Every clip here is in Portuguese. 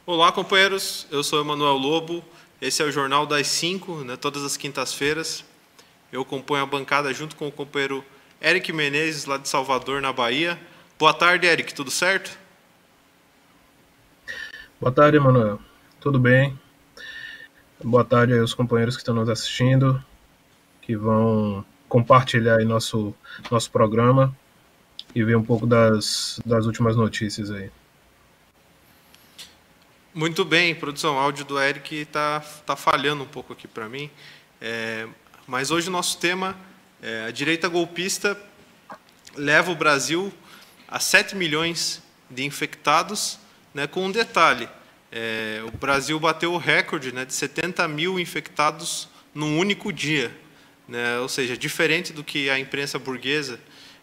Olá, companheiros. Eu sou Emanuel Lobo. Esse é o Jornal das 5, né, todas as quintas-feiras. Eu componho a bancada junto com o companheiro Eric Menezes, lá de Salvador, na Bahia. Boa tarde, Eric. Tudo certo? Boa tarde, Emanuel. Tudo bem? Boa tarde aos companheiros que estão nos assistindo, que vão compartilhar aí nosso programa e ver um pouco das últimas notícias aí. Muito bem, produção. O áudio do Eric está falhando um pouco aqui para mim. Mas hoje o nosso tema é a direita golpista leva o Brasil a 7 milhões de infectados, né, com um detalhe. O Brasil bateu o recorde, né, de 70 mil infectados num único dia. Né, ou seja, diferente do que a imprensa burguesa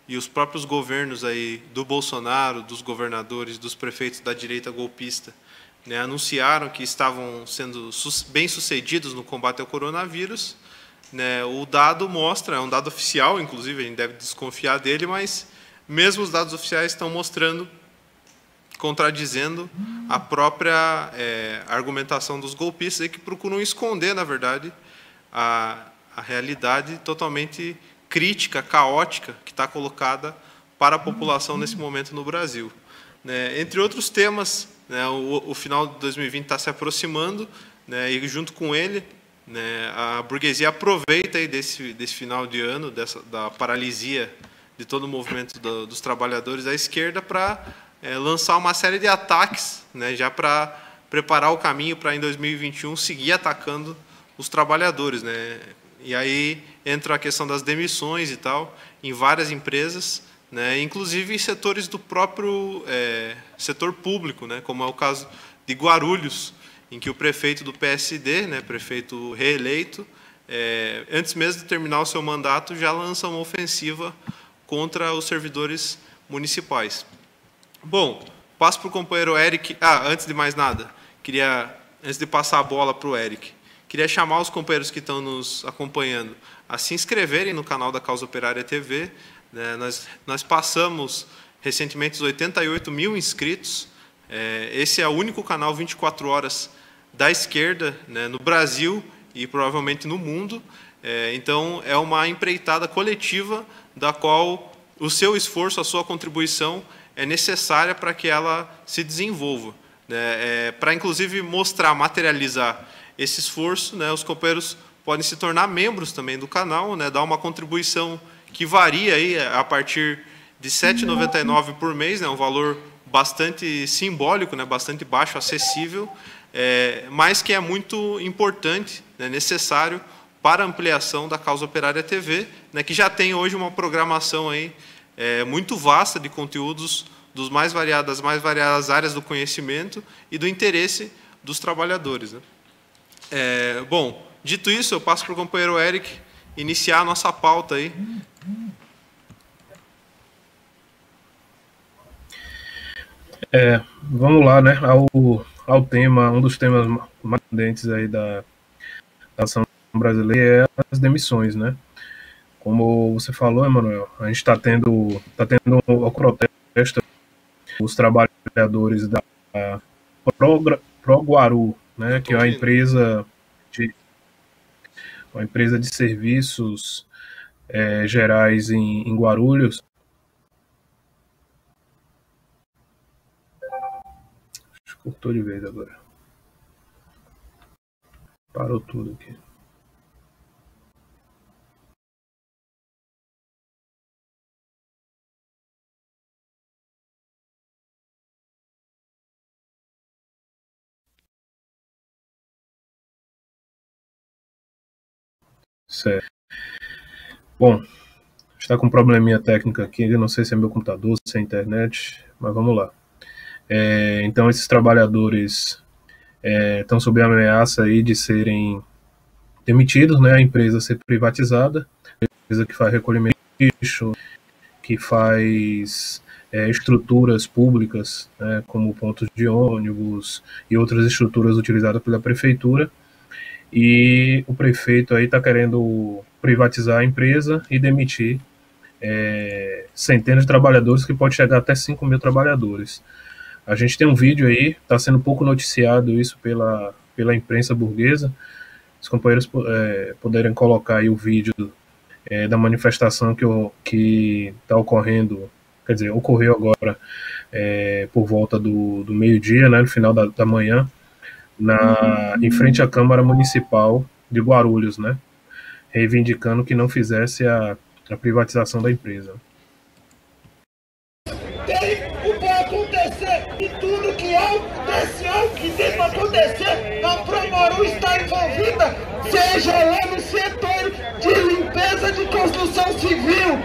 e os próprios governos aí do Bolsonaro, dos governadores, dos prefeitos da direita golpista, né, anunciaram que estavam sendo bem-sucedidos no combate ao coronavírus. Né, o dado mostra, é um dado oficial, inclusive, a gente deve desconfiar dele, mas mesmo os dados oficiais estão mostrando, contradizendo a própria argumentação dos golpistas, aí, que procuram esconder, na verdade, a realidade totalmente crítica, caótica, que está colocada para a população nesse momento no Brasil. Né, entre outros temas, né, o final de 2020 está se aproximando, né, e junto com ele, né, a burguesia aproveita aí desse final de ano, da paralisia de todo o movimento dos trabalhadores da esquerda, para lançar uma série de ataques, né, já para preparar o caminho para, em 2021, seguir atacando os trabalhadores. Né. E aí entra a questão das demissões e tal, em várias empresas, né, inclusive em setores do próprio setor público, né, como é o caso de Guarulhos, em que o prefeito do PSD, né, prefeito reeleito, antes mesmo de terminar o seu mandato, já lança uma ofensiva contra os servidores municipais. Bom, passo para o companheiro Eric. Antes de mais nada, antes de passar a bola para o Eric, queria chamar os companheiros que estão nos acompanhando a se inscreverem no canal da Causa Operária TV. Né, nós passamos recentemente os 88 mil inscritos. Esse é o único canal 24 horas da esquerda, né, no Brasil e provavelmente no mundo. Então, é uma empreitada coletiva da qual o seu esforço, a sua contribuição é necessária para que ela se desenvolva. Né, para, inclusive, mostrar, materializar esse esforço, né, os companheiros podem se tornar membros também do canal, né, dar uma contribuição que varia aí a partir de R$ 7,99 por mês, né, um valor bastante simbólico, né, bastante baixo, acessível, mas que é muito importante, né, necessário para a ampliação da Causa Operária TV, né, que já tem hoje uma programação aí, muito vasta de conteúdos das mais variadas áreas do conhecimento e do interesse dos trabalhadores. Né. Bom, dito isso, eu passo para o companheiro Eric iniciar a nossa pauta aí. Vamos lá, né, ao tema, um dos temas mais candentes aí da nação brasileira é as demissões, né? Como você falou, Emanuel, a gente está tendo o protesto dos trabalhadores da ProGuaru, né, que é uma empresa de serviços gerais em Guarulhos. Cortou de vez agora. Parou tudo aqui. Certo. Bom, está com um probleminha técnico aqui, não sei se é meu computador, se é a internet, mas vamos lá. Então, esses trabalhadores estão sob a ameaça aí de serem demitidos, né, a empresa ser privatizada, a empresa que faz recolhimento de lixo, que faz estruturas públicas, né, como pontos de ônibus e outras estruturas utilizadas pela prefeitura, e o prefeito aí está querendo privatizar a empresa e demitir centenas de trabalhadores, que pode chegar até 5 mil trabalhadores. A gente tem um vídeo aí, está sendo pouco noticiado isso pela imprensa burguesa. Os companheiros poderem colocar aí o vídeo da manifestação que está ocorrendo, quer dizer, ocorreu agora por volta do meio-dia, né, no final da manhã, em frente à Câmara Municipal de Guarulhos, né, reivindicando que não fizesse a privatização da empresa. O que acontecer e tudo que aconteceu, que tem para acontecer, a Promoru está envolvida, seja lá no setor de limpeza de construção civil.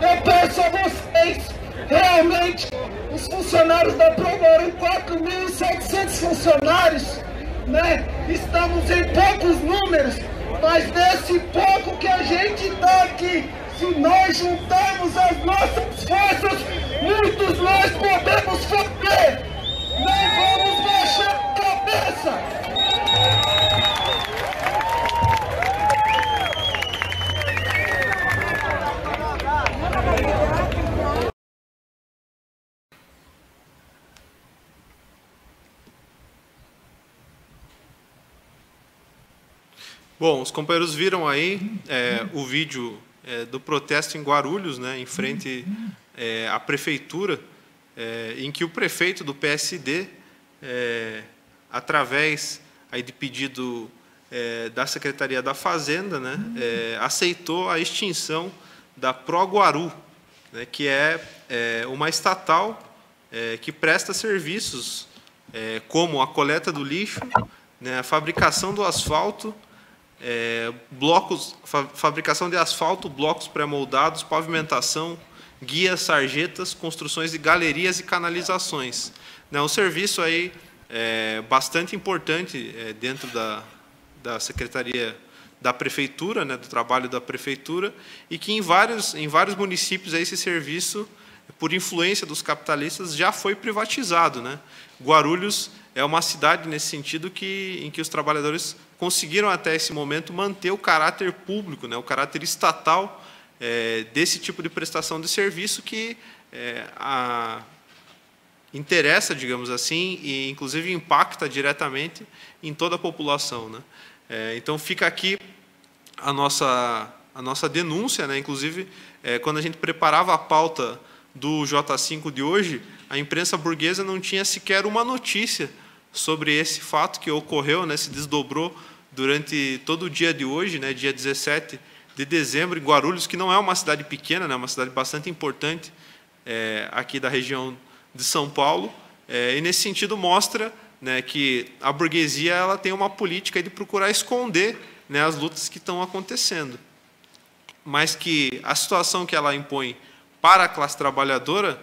Eu peço a vocês, realmente, os funcionários da Promoru, 4.700 funcionários, né? Estamos em poucos números, mas nesse pouco que a gente está aqui, se nós juntarmos as nossas forças, muitos nós podemos fazer. Não vamos baixar a cabeça. Bom, os companheiros viram aí o vídeo do protesto em Guarulhos, né, em frente à prefeitura, em que o prefeito do PSD, através aí de pedido da Secretaria da Fazenda, né, aceitou a extinção da ProGuaru, né, que é uma estatal que presta serviços como a coleta do lixo, né, a fabricação do asfalto, fabricação de asfalto, blocos pré-moldados, pavimentação, guias, sarjetas, construções de galerias e canalizações. Um serviço aí bastante importante dentro da Secretaria da Prefeitura, né, do trabalho da Prefeitura, e que em vários municípios aí esse serviço, por influência dos capitalistas, já foi privatizado, né? Guarulhos é uma cidade nesse sentido em que os trabalhadores conseguiram até esse momento manter o caráter público, né, o caráter estatal desse tipo de prestação de serviço que interessa, digamos assim, e inclusive impacta diretamente em toda a população, né? Então fica aqui a nossa denúncia, né? Inclusive quando a gente preparava a pauta do J5 de hoje, a imprensa burguesa não tinha sequer uma notícia sobre esse fato que ocorreu, né, se desdobrou durante todo o dia de hoje, né, dia 17 de dezembro, em Guarulhos, que não é uma cidade pequena, né, uma cidade bastante importante aqui da região de São Paulo, e nesse sentido mostra, né, que a burguesia ela tem uma política de procurar esconder, né, as lutas que estão acontecendo, mas que a situação que ela impõe para a classe trabalhadora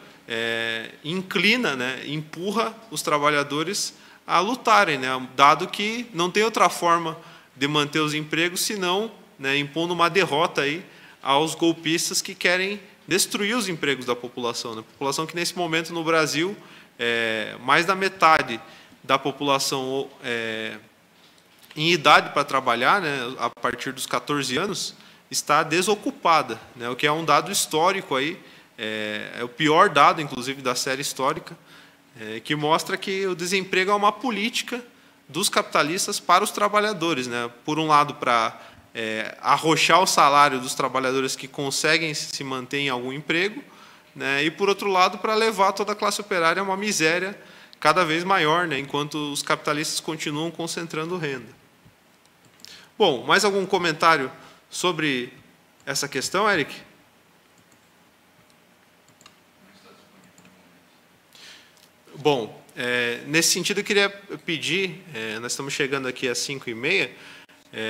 inclina, né, empurra os trabalhadores a lutarem, né, dado que não tem outra forma de manter os empregos senão, né, impondo uma derrota aí aos golpistas que querem destruir os empregos da população, né? A população que nesse momento no Brasil mais da metade da população em idade para trabalhar, né, a partir dos 14 anos está desocupada, né, o que é um dado histórico aí, é o pior dado inclusive da série histórica, que mostra que o desemprego é uma política dos capitalistas para os trabalhadores, né? Por um lado, para arrochar o salário dos trabalhadores que conseguem se manter em algum emprego, né? E, por outro lado, para levar toda a classe operária a uma miséria cada vez maior, né? Enquanto os capitalistas continuam concentrando renda. Bom, mais algum comentário sobre essa questão, Eric? Bom, nesse sentido eu queria pedir, nós estamos chegando aqui às 5h30,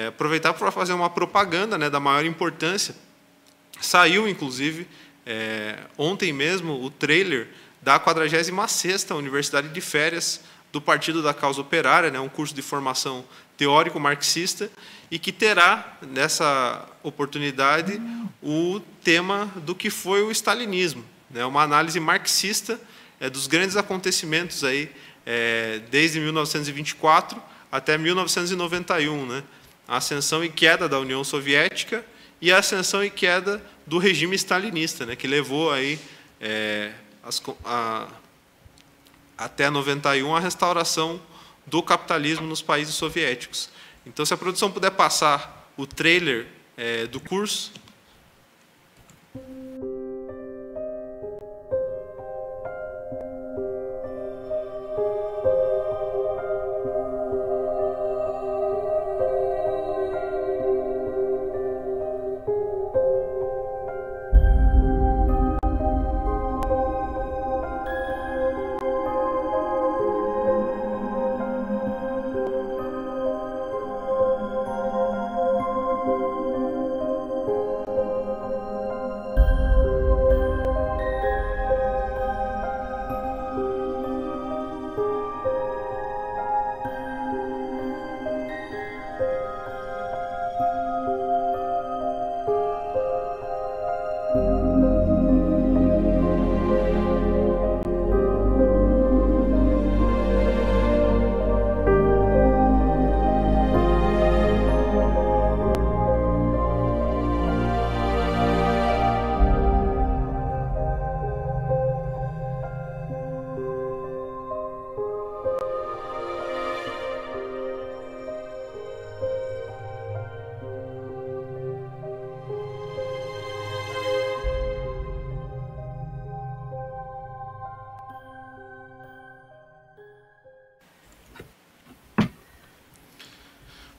aproveitar para fazer uma propaganda, né, da maior importância. Saiu, inclusive, ontem mesmo, o trailer da 46ª Universidade de Férias do Partido da Causa Operária, né, um curso de formação teórico marxista, e que terá, nessa oportunidade, o tema do que foi o stalinismo, né, uma análise marxista dos grandes acontecimentos aí, desde 1924 até 1991, né? A ascensão e queda da União Soviética e a ascensão e queda do regime stalinista, né? Que levou aí a até 91, a restauração do capitalismo nos países soviéticos. Então, se a produção puder passar o trailer do curso.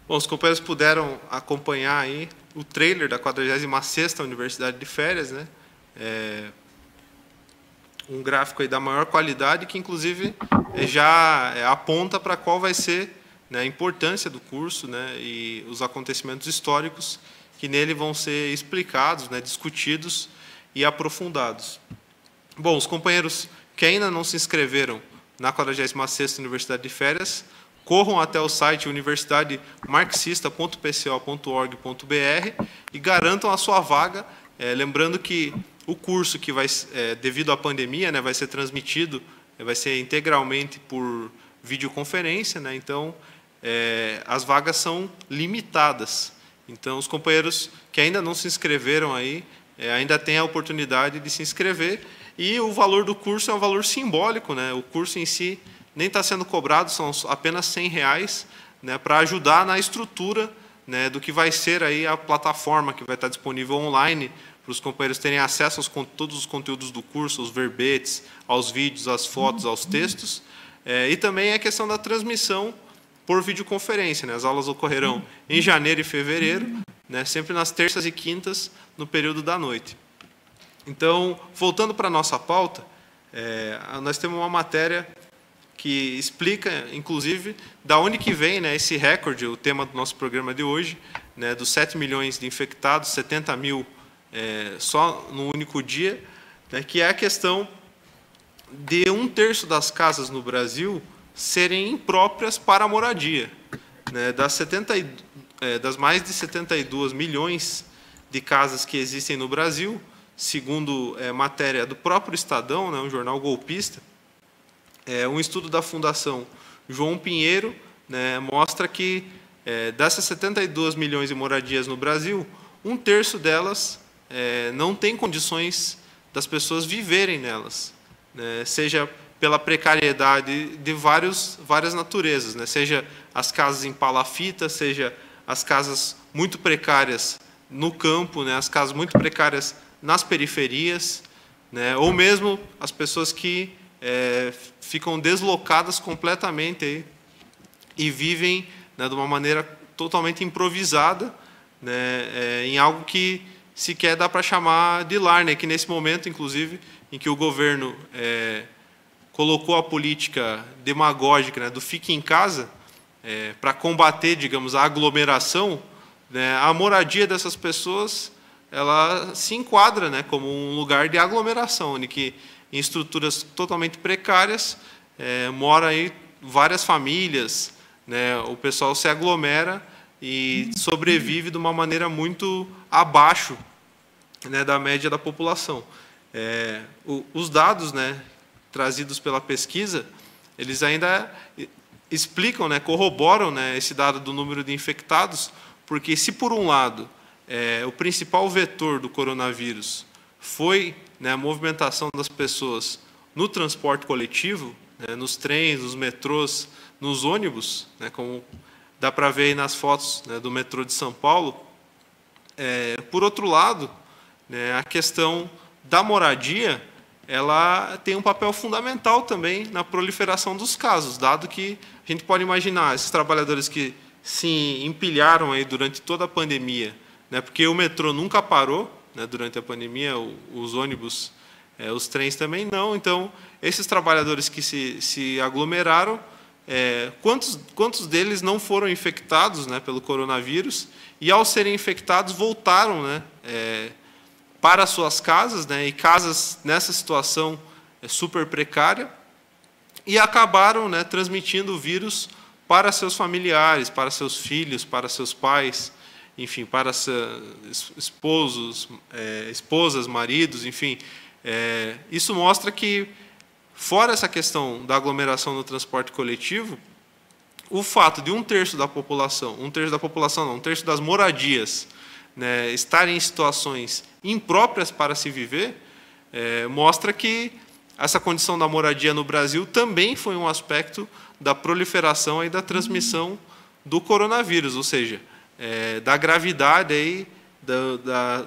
Bom, os companheiros puderam acompanhar aí o trailer da 46ª Universidade de Férias, né? Um gráfico aí da maior qualidade que, inclusive, já aponta para qual vai ser, né, a importância do curso, né, e os acontecimentos históricos que nele vão ser explicados, né, discutidos e aprofundados. Bom, os companheiros que ainda não se inscreveram na 46ª Universidade de Férias, corram até o site universidademarxista.pco.org.br e garantam a sua vaga, lembrando que o curso que vai, devido à pandemia, né, vai ser transmitido, vai ser integralmente por videoconferência, né, então as vagas são limitadas. Então, os companheiros que ainda não se inscreveram aí, ainda têm a oportunidade de se inscrever, e o valor do curso é um valor simbólico, né, o curso em si nem está sendo cobrado, são apenas R$100, né, para ajudar na estrutura, né, do que vai ser aí a plataforma que vai estar disponível online, para os companheiros terem acesso a todos os conteúdos do curso, os verbetes, aos vídeos, às fotos, aos textos. E também a questão da transmissão por videoconferência, né, as aulas ocorrerão em janeiro e fevereiro, né, sempre nas terças e quintas, no período da noite. Então, voltando para a nossa pauta, nós temos uma matéria que explica, inclusive, da onde que vem, né, esse recorde, o tema do nosso programa de hoje, né, dos 7 milhões de infectados, 70 mil só no único dia, né, que é a questão de 1/3 das casas no Brasil serem impróprias para a moradia. Né, das mais de 72 milhões de casas que existem no Brasil, segundo matéria do próprio Estadão, né, um jornal golpista, um estudo da Fundação João Pinheiro, né, mostra que dessas 72 milhões de moradias no Brasil, 1/3 delas não tem condições das pessoas viverem nelas, né, seja pela precariedade de várias naturezas, né, seja as casas em palafita, seja as casas muito precárias no campo, né, as casas muito precárias nas periferias, né, ou mesmo as pessoas que ficam deslocadas completamente aí, e vivem, né, de uma maneira totalmente improvisada, né, em algo que sequer dá para chamar de lar, né, que nesse momento, inclusive, em que o governo colocou a política demagógica, né, do fique em casa, para combater, digamos, a aglomeração, né, a moradia dessas pessoas ela se enquadra, né, como um lugar de aglomeração, em que em estruturas totalmente precárias, mora aí várias famílias, né, o pessoal se aglomera e sobrevive de uma maneira muito abaixo, né, da média da população. Os dados, né, trazidos pela pesquisa, eles ainda explicam, né, corroboram, né, esse dado do número de infectados, porque se por um lado o principal vetor do coronavírus foi, né, a movimentação das pessoas no transporte coletivo, né, nos trens, nos metrôs, nos ônibus, né, como dá para ver aí nas fotos, né, do metrô de São Paulo. Por outro lado, né, a questão da moradia, ela tem um papel fundamental também na proliferação dos casos, dado que a gente pode imaginar esses trabalhadores que se empilharam aí durante toda a pandemia, né, porque o metrô nunca parou, né, durante a pandemia, os ônibus, os trens também não. Então, esses trabalhadores que se aglomeraram, quantos deles não foram infectados, né, pelo coronavírus, e ao serem infectados voltaram, né, para suas casas, né, e casas nessa situação super precária, e acabaram, né, transmitindo o vírus para seus familiares, para seus filhos, para seus pais, enfim, para esposos, esposas, maridos, enfim. Isso mostra que, fora essa questão da aglomeração no transporte coletivo, o fato de um terço da população das moradias, né, estarem em situações impróprias para se viver, mostra que essa condição da moradia no Brasil também foi um aspecto da proliferação e da transmissão do coronavírus, ou seja, da gravidade aí,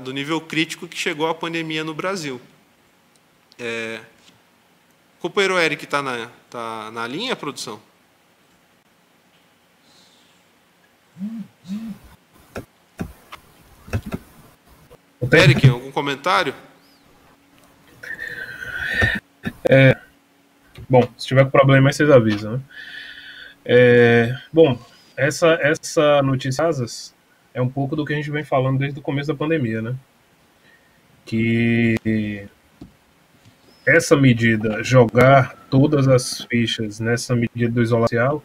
do nível crítico que chegou a pandemia no Brasil. O companheiro Eric está na linha, produção? Eric, algum comentário? Bom, se tiver com problema, vocês avisam, né? Bom, essa notícia é um pouco do que a gente vem falando desde o começo da pandemia, né? Que essa medida, jogar todas as fichas nessa medida do isolamento social,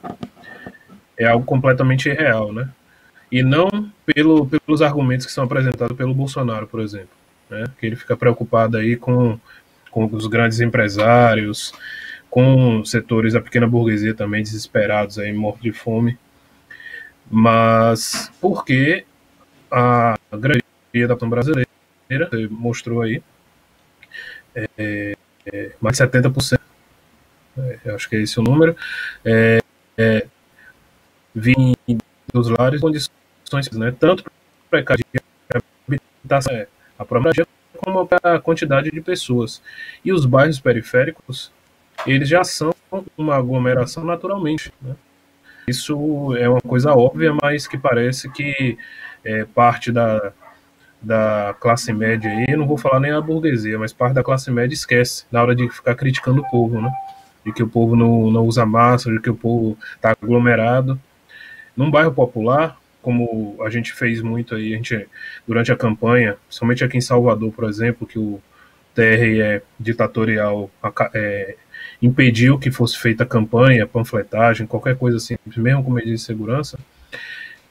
é algo completamente irreal, né? E não pelos argumentos que são apresentados pelo Bolsonaro, por exemplo, né? Que ele fica preocupado aí com os grandes empresários, com setores da pequena burguesia também desesperados, aí, mortos de fome, mas porque a grande maioria da população brasileira, você mostrou aí, mais de 70%, eu acho que é esse o número, vêm dos lares em condições, né, tanto para a habitação, a própria moradia, como para a quantidade de pessoas. E os bairros periféricos, eles já são uma aglomeração naturalmente, né? Isso é uma coisa óbvia, mas que parece que parte da classe média aí, eu não vou falar nem a burguesia, mas parte da classe média esquece na hora de ficar criticando o povo, né? De que o povo não usa máscara, de que o povo está aglomerado. Num bairro popular, como a gente fez muito aí, durante a campanha, somente aqui em Salvador, por exemplo, que o TRE ditatorial impediu que fosse feita campanha, panfletagem, qualquer coisa assim, mesmo com medidas de segurança,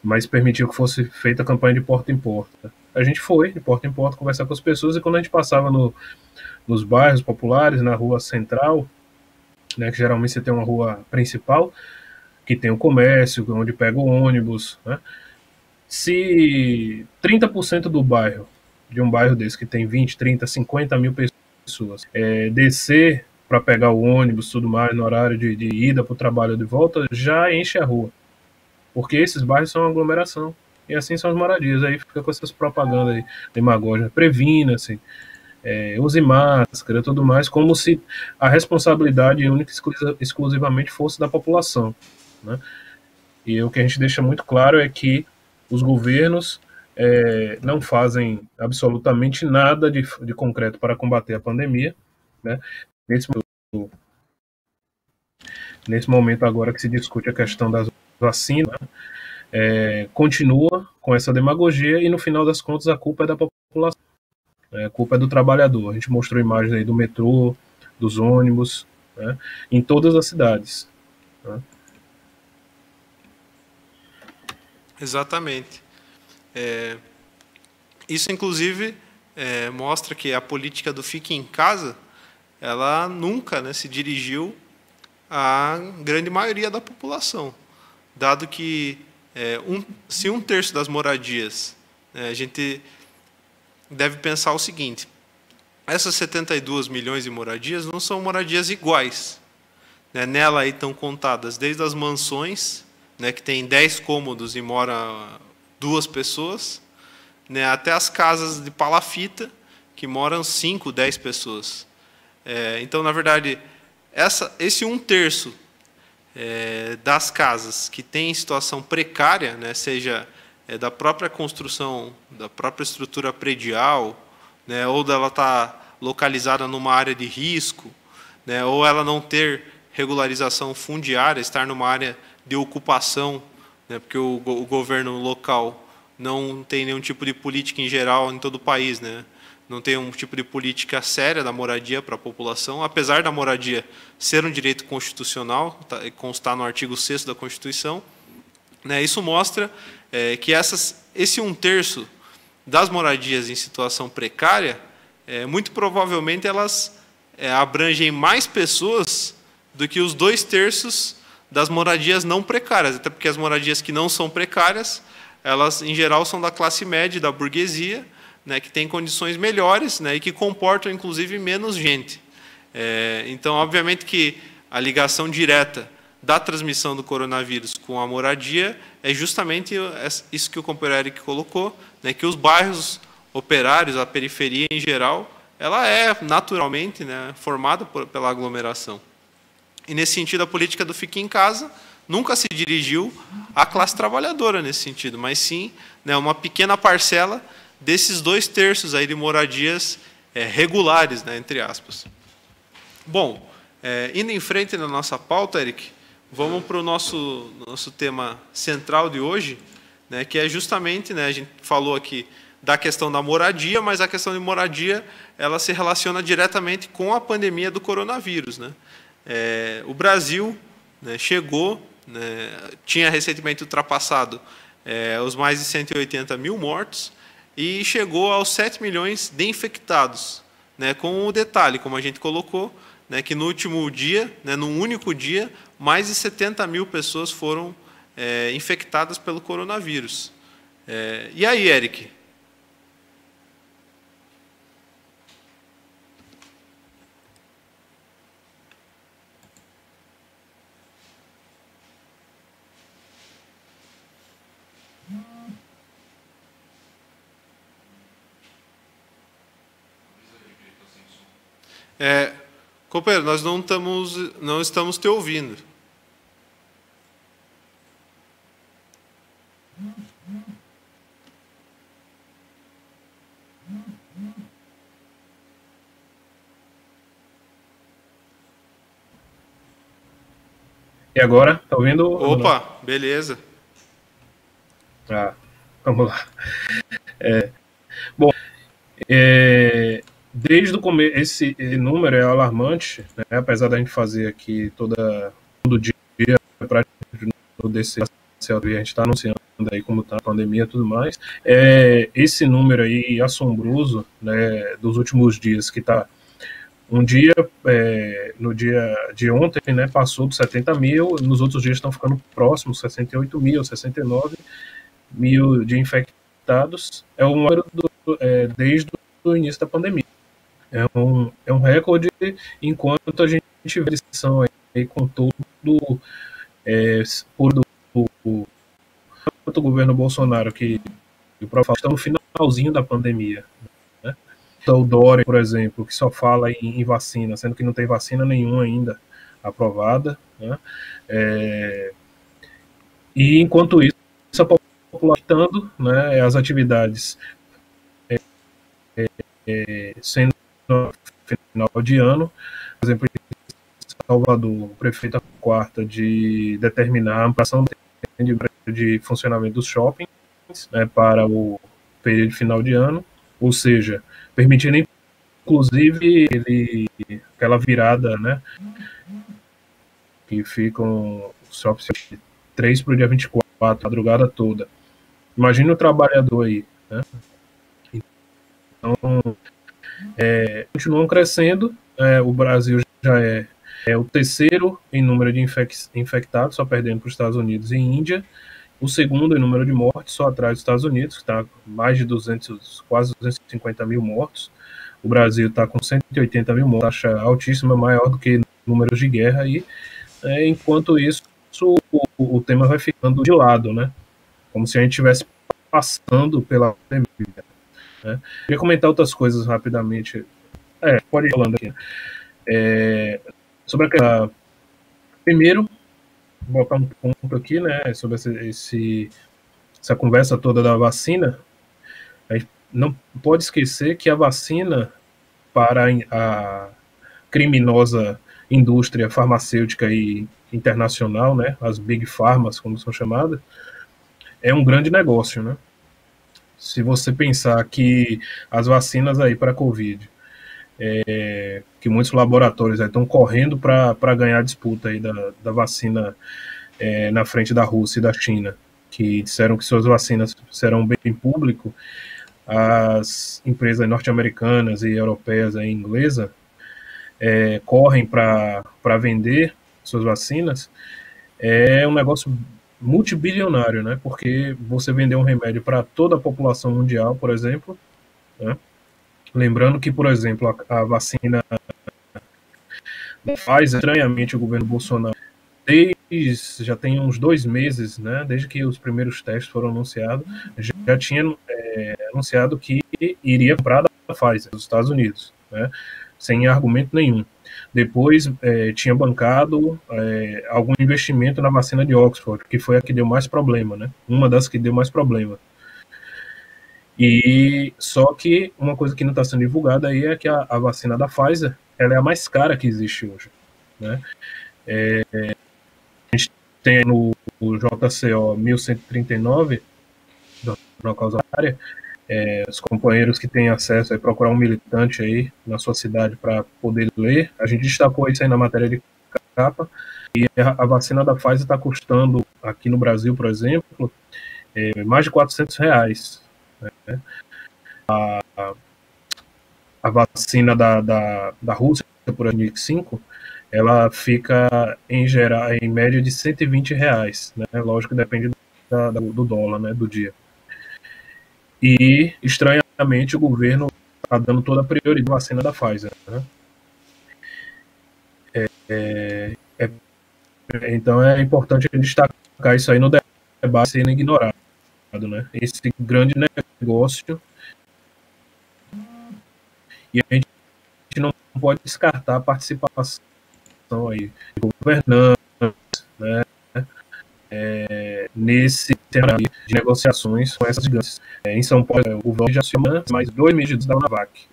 mas permitiu que fosse feita campanha de porta em porta. A gente foi de porta em porta conversar com as pessoas, e quando a gente passava nos bairros populares, na rua central, né, que geralmente você tem uma rua principal, que tem o comércio, onde pega o ônibus, né? Se 30% do bairro, de um bairro desse que tem 20, 30, 50 mil pessoas, descer para pegar o ônibus, tudo mais, no horário de ida para o trabalho de volta, já enche a rua. Porque esses bairros são uma aglomeração. E assim são as moradias. Aí fica com essas propagandas aí, demagógicas. Previna-se, use máscara e tudo mais, como se a responsabilidade única e exclusivamente fosse da população, né? E o que a gente deixa muito claro é que os governos não fazem absolutamente nada de concreto para combater a pandemia, né? Nesse momento agora que se discute a questão das vacinas, continua com essa demagogia e no final das contas a culpa é da população, a culpa é do trabalhador. A gente mostrou imagens aí do metrô, dos ônibus, né, em todas as cidades, né? Exatamente. Isso, inclusive, mostra que a política do fique em casa, ela nunca, né, se dirigiu à grande maioria da população, dado que se um terço das moradias, a gente deve pensar o seguinte: essas 72 milhões de moradias não são moradias iguais, né? Nela aí estão contadas desde as mansões, né, que tem 10 cômodos e mora 2 pessoas, né, até as casas de palafita, que moram 5, 10 pessoas. Então, na verdade, esse 1/3 das casas que tem situação precária, né, seja da própria construção, da própria estrutura predial, né, ou dela estar localizada numa área de risco, né, ou ela não ter regularização fundiária, estar numa área de ocupação, né, porque o governo local não tem nenhum tipo de política em geral em todo o país, né, não tem um tipo de política séria da moradia para a população, apesar da moradia ser um direito constitucional, constar no artigo 6º da Constituição, né, isso mostra que esse 1/3 das moradias em situação precária, muito provavelmente elas abrangem mais pessoas do que os 2/3 das moradias não precárias, até porque as moradias que não são precárias, elas em geral são da classe média, da burguesia, né, que tem condições melhores, né, e que comportam inclusive menos gente. Então, obviamente que a ligação direta da transmissão do coronavírus com a moradia é justamente isso que o companheiro Eric colocou, né, que os bairros operários, a periferia em geral, ela é naturalmente, né, formada pela aglomeração. E nesse sentido, a política do Fique em Casa nunca se dirigiu à classe trabalhadora nesse sentido, mas sim, né, uma pequena parcela desses 2/3 aí de moradias regulares, né, entre aspas. Bom, indo em frente na nossa pauta, Eric, vamos para o nosso tema central de hoje, né, que é justamente, né, a gente falou aqui da questão da moradia, mas a questão de moradia ela se relaciona diretamente com a pandemia do coronavírus, né? O Brasil, né, chegou, né, tinha recentemente ultrapassado os mais de 180 mil mortos e chegou aos 7 milhões de infectados, né, com o detalhe, como a gente colocou, né, que no último dia, né, num único dia, mais de 70 mil pessoas foram infectadas pelo coronavírus. E aí, Eric? Companheiro, nós não estamos te ouvindo. E agora? Tá ouvindo? Opa, beleza. Vamos lá. Bom, desde o começo, esse número é alarmante, né? Apesar da gente fazer aqui todo dia, para descer a gente está anunciando aí como está a pandemia e tudo mais. Esse número aí assombroso, né, dos últimos dias, que está um dia, no dia de ontem, né, passou dos 70 mil, nos outros dias estão ficando próximos, 68 mil, 69 mil de infectados. É um número desde o início da pandemia. É um recorde, enquanto a gente vê a lição aí com todo o governo Bolsonaro, que está no finalzinho da pandemia, né? Então, o Dória, por exemplo, que só fala em vacina, sendo que não tem vacina nenhuma ainda aprovada, né? E enquanto isso, a população, né, as atividades sendo no final de ano, por exemplo, em Salvador, o prefeito a quarta de determinar a ampliação de funcionamento dos shoppings, né, para o período final de ano, ou seja, permitindo inclusive aquela virada, né, que ficam os shoppings de 3 para o dia 24, a madrugada toda. Imagina o trabalhador aí, né? Então, continuam crescendo. O Brasil já é o terceiro em número de infectados, só perdendo para os Estados Unidos e Índia. O segundo em número de mortes, só atrás dos Estados Unidos, que está com mais de quase 250 mil mortos. O Brasil está com 180 mil mortos, taxa altíssima, maior do que números de guerra aí, enquanto isso o tema vai ficando de lado, né? Como se a gente estivesse passando pela pandemia. Né? Queria comentar outras coisas rapidamente. Pode ir falando aqui. Sobre aquela. Primeiro, botar um ponto aqui, né? Sobre essa conversa toda da vacina. A gente não pode esquecer que a vacina para a criminosa indústria farmacêutica e internacional, né? As big pharmas, como são chamadas, é um grande negócio, né? Se você pensar que as vacinas aí para a Covid, que muitos laboratórios estão correndo para ganhar a disputa aí da vacina na frente da Rússia e da China, que disseram que suas vacinas serão bem público, as empresas norte-americanas e europeias e inglesas correm para vender suas vacinas, é um negócio multibilionário, né? Porque você vender um remédio para toda a população mundial, por exemplo, né? Lembrando que, por exemplo, a vacina da Pfizer, estranhamente, o governo Bolsonaro, já tem uns 2 meses, né? Desde que os primeiros testes foram anunciados, já tinha anunciado que iria comprar da Pfizer, dos Estados Unidos, né? Sem argumento nenhum. Depois tinha bancado algum investimento na vacina de Oxford, que foi a que deu mais problema, né? Uma das que deu mais problema. E só que uma coisa que não está sendo divulgada aí é que a vacina da Pfizer, ela é a mais cara que existe hoje, né? A gente tem no JCO 1139, na causa área, os companheiros que têm acesso a procurar um militante aí na sua cidade para poder ler. A gente destacou isso aí na matéria de capa. E a vacina da Pfizer está custando, aqui no Brasil, por exemplo, mais de R$400. Né? A vacina da Rússia, por 2005, ela fica, em média, de R$120. Né? Lógico que depende do dólar, né, do dia. E, estranhamente, o governo está dando toda a prioridade à vacina da Pfizer. Né? Então é importante destacar isso aí no debate, sendo ignorado. Né? Esse grande negócio. E a gente não pode descartar a participação aí de governantes, né? Nesse cenário de negociações com essas gigantes. Em São Paulo, o governo já assinou mais 2 medidas da Unavac.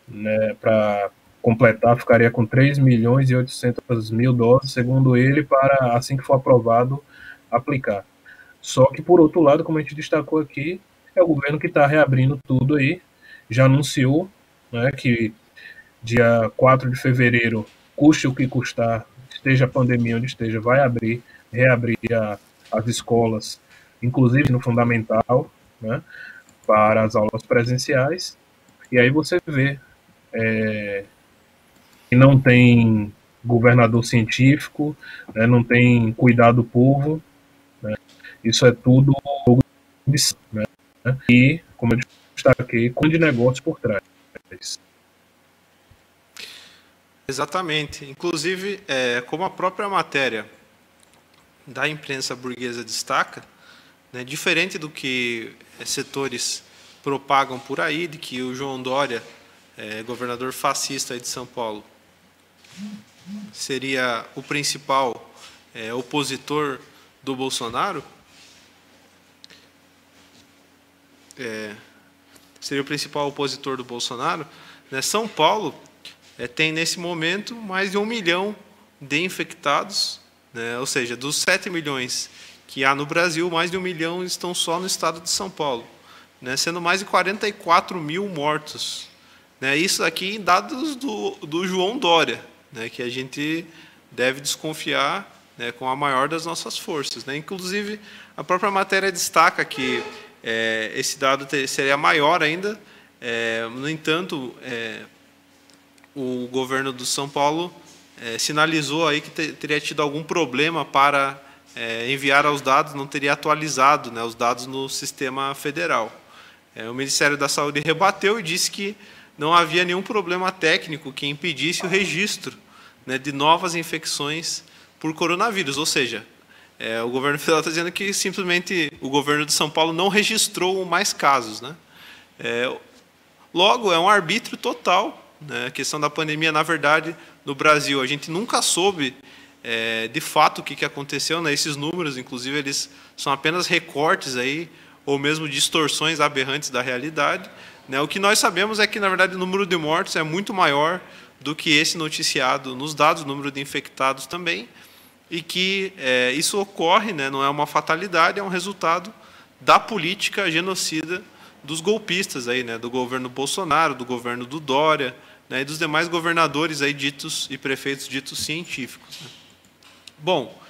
Né, para completar, ficaria com 3.800.000 doses, segundo ele, para, assim que for aprovado, aplicar. Só que, por outro lado, como a gente destacou aqui, é o governo que está reabrindo tudo aí, já anunciou, né, que dia 4 de fevereiro, custe o que custar, esteja a pandemia onde esteja, vai reabrir as escolas, inclusive no fundamental, né, para as aulas presenciais. E aí você vê que não tem governador científico, né, não tem cuidado do povo, né, isso é tudo, né, e, como eu destaquei, com de negócio por trás. Exatamente. Inclusive, como a própria matéria da imprensa burguesa destaca, né, diferente do que setores propagam por aí, de que o João Dória, governador fascista aí de São Paulo, seria o principal opositor do Bolsonaro, seria o principal opositor do Bolsonaro, né? São Paulo tem, nesse momento, mais de 1 milhão de infectados, né? Ou seja, dos 7 milhões que há no Brasil, mais de 1 milhão estão só no estado de São Paulo, né? Sendo mais de 44 mil mortos. Né? Isso aqui em dados do João Dória, né? Que a gente deve desconfiar, né, com a maior das nossas forças. Né? Inclusive, a própria matéria destaca que esse dado seria maior ainda. No entanto, o governo do São Paulo sinalizou aí que teria tido algum problema para enviar os dados, não teria atualizado, né, os dados no sistema federal. O Ministério da Saúde rebateu e disse que não havia nenhum problema técnico que impedisse o registro, né, de novas infecções por coronavírus, ou seja, o governo federal está dizendo que simplesmente o governo de São Paulo não registrou mais casos, né? Logo, é um arbítrio total, né? A questão da pandemia, na verdade, no Brasil, a gente nunca soube de fato o que aconteceu, né? Esses números, inclusive, eles são apenas recortes aí, ou mesmo distorções aberrantes da realidade, né? O que nós sabemos é que, na verdade, o número de mortos é muito maior do que esse noticiado nos dados, o número de infectados também, e que isso ocorre, né? Não é uma fatalidade, é um resultado da política genocida dos golpistas aí, né? Do governo Bolsonaro, do governo do Dória, né? E dos demais governadores aí ditos e prefeitos ditos científicos, né? Bom,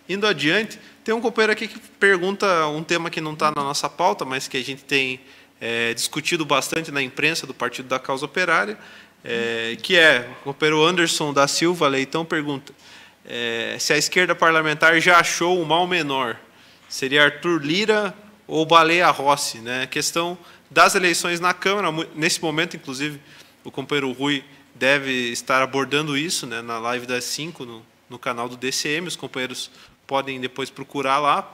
indo adiante, tem um companheiro aqui que pergunta um tema que não está na nossa pauta, mas que a gente tem discutido bastante na imprensa do Partido da Causa Operária, que o companheiro Anderson da Silva Leitão pergunta se a esquerda parlamentar já achou o mal menor. Seria Arthur Lira ou Baleia Rossi, né? A questão das eleições na Câmara, nesse momento, inclusive, o companheiro Rui deve estar abordando isso, né, na live das 5 no canal do DCM, os companheiros podem depois procurar lá.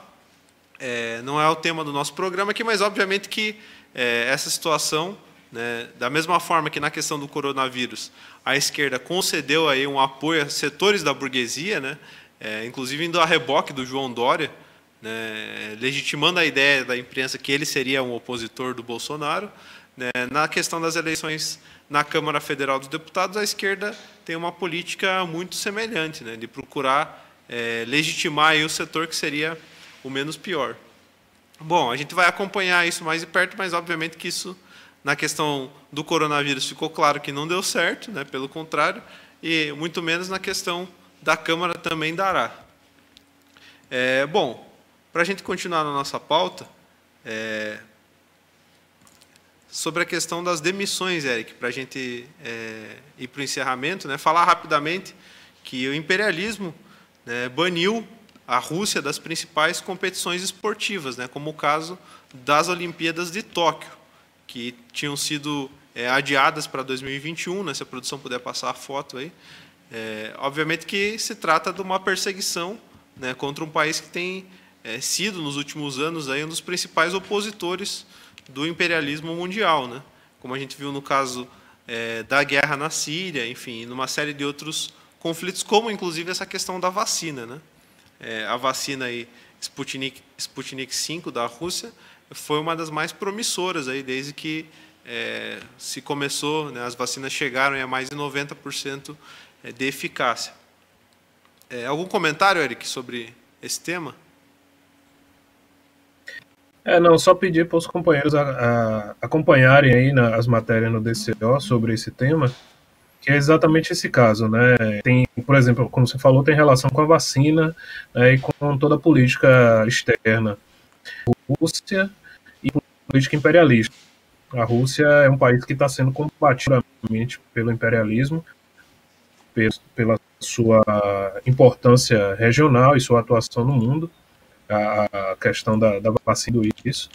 Não é o tema do nosso programa aqui, mas obviamente que essa situação, né, da mesma forma que na questão do coronavírus, a esquerda concedeu aí um apoio a setores da burguesia, né, inclusive indo a reboque do João Dória, né, legitimando a ideia da imprensa que ele seria um opositor do Bolsonaro, né. Na questão das eleições na Câmara Federal dos Deputados, a esquerda tem uma política muito semelhante, né, de procurar legitimar aí o setor que seria o menos pior. Bom, a gente vai acompanhar isso mais de perto, mas obviamente que isso, na questão do coronavírus, ficou claro que não deu certo, né, pelo contrário, e muito menos na questão da Câmara também dará. Bom, para a gente continuar na nossa pauta, sobre a questão das demissões, Eric, para a gente ir para o encerramento, né, falar rapidamente que o imperialismo, né, baniu a Rússia das principais competições esportivas, né, como o caso das Olimpíadas de Tóquio, que tinham sido adiadas para 2021, né, se a produção puder passar a foto aí. Obviamente que se trata de uma perseguição, né, contra um país que tem sido, nos últimos anos, aí, um dos principais opositores do imperialismo mundial, né? Como a gente viu no caso da guerra na Síria, enfim, numa série de outros conflitos, como inclusive essa questão da vacina, né? A vacina aí, Sputnik V da Rússia foi uma das mais promissoras aí, desde que se começou, né, as vacinas chegaram a mais de 90% de eficácia. Algum comentário, Eric, sobre esse tema? Não, só pedir para os companheiros acompanharem aí as matérias no DCO sobre esse tema, que é exatamente esse caso, né? Tem, por exemplo, como você falou, tem relação com a vacina, né, e com toda a política externa. Rússia e política imperialista. A Rússia é um país que está sendo combatido pelo imperialismo, pela sua importância regional e sua atuação no mundo. A questão da vacina e isso.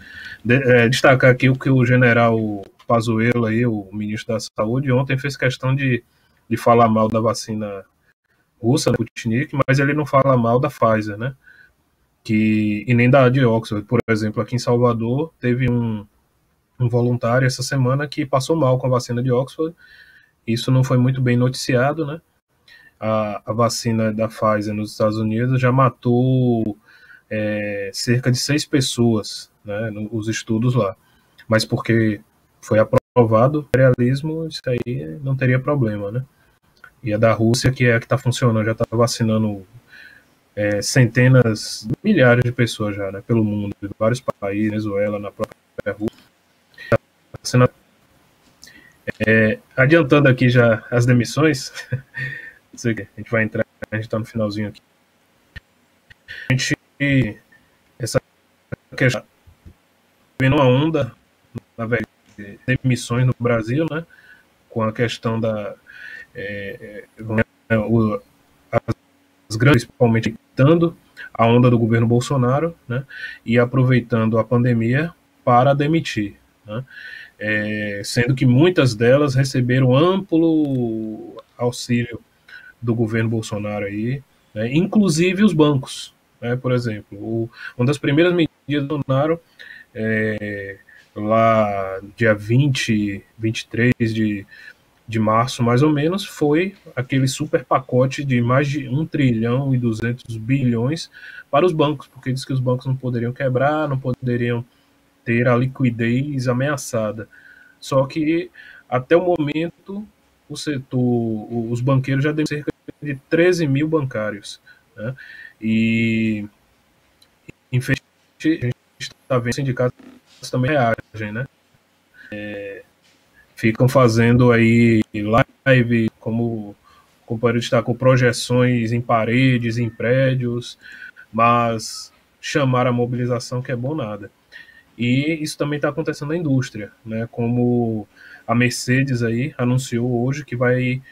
Destacar aqui o que o general Pazuello, aí, o ministro da Saúde, ontem fez questão de falar mal da vacina russa, né, Sputnik, mas ele não fala mal da Pfizer, né? E nem da de Oxford. Por exemplo, aqui em Salvador, teve um voluntário essa semana que passou mal com a vacina de Oxford. Isso não foi muito bem noticiado, né? A vacina da Pfizer nos Estados Unidos já matou cerca de 6 pessoas, né, nos estudos lá. Mas porque foi aprovado o imperialismo, isso aí não teria problema, né? E a da Rússia, que é a que está funcionando, já está vacinando centenas, milhares de pessoas já, né, pelo mundo, em vários países, Venezuela, na própria Rússia. Adiantando aqui já as demissões, a gente vai entrar, a gente está no finalzinho aqui. Essa questão vendo uma onda, na verdade, de demissões no Brasil, né, com a questão as grandes, principalmente dando a onda do governo Bolsonaro, né, e aproveitando a pandemia para demitir, né, sendo que muitas delas receberam amplo auxílio do governo Bolsonaro aí, né, inclusive os bancos, né, por exemplo. Uma das primeiras medidas do Bolsonaro, lá dia 23 de março, mais ou menos, foi aquele super pacote de mais de 1 trilhão e 200 bilhões para os bancos, porque diz que os bancos não poderiam quebrar, não poderiam ter a liquidez ameaçada. Só que, até o momento, o setor, os banqueiros já deu cerca de 13 mil bancários, né? E, infelizmente, a gente está vendo sindicatos também reagem, né? Ficam fazendo aí live, como o companheiro destacou, projeções em paredes, em prédios, mas chamar a mobilização que é bom nada. E isso também está acontecendo na indústria, né? Como a Mercedes aí anunciou hoje que vai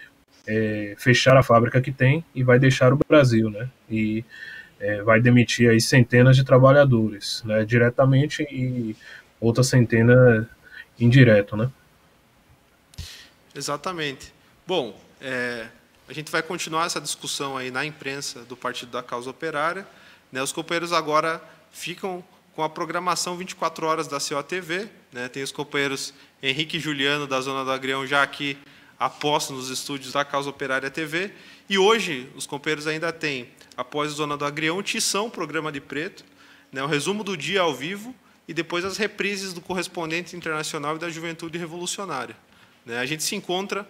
fechar a fábrica que tem e vai deixar o Brasil, né? E vai demitir aí centenas de trabalhadores, né? Diretamente, e outra centena indireto, né? Exatamente. Bom, a gente vai continuar essa discussão aí na imprensa do Partido da Causa Operária, né? Os companheiros agora ficam com a programação 24 horas da COTV, né? Tem os companheiros Henrique e Juliano, da Zona do Agrião, já aqui apostos nos estúdios da Causa Operária TV. E hoje, os companheiros ainda têm, após a Zona do Agrião, Tição, programa de preto, né? O resumo do dia ao vivo e depois as reprises do Correspondente Internacional e da Juventude Revolucionária. A gente se encontra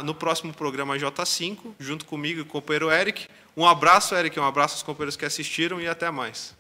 no próximo programa J5, junto comigo e com o companheiro Eric. Um abraço, Eric, um abraço aos companheiros que assistiram e até mais.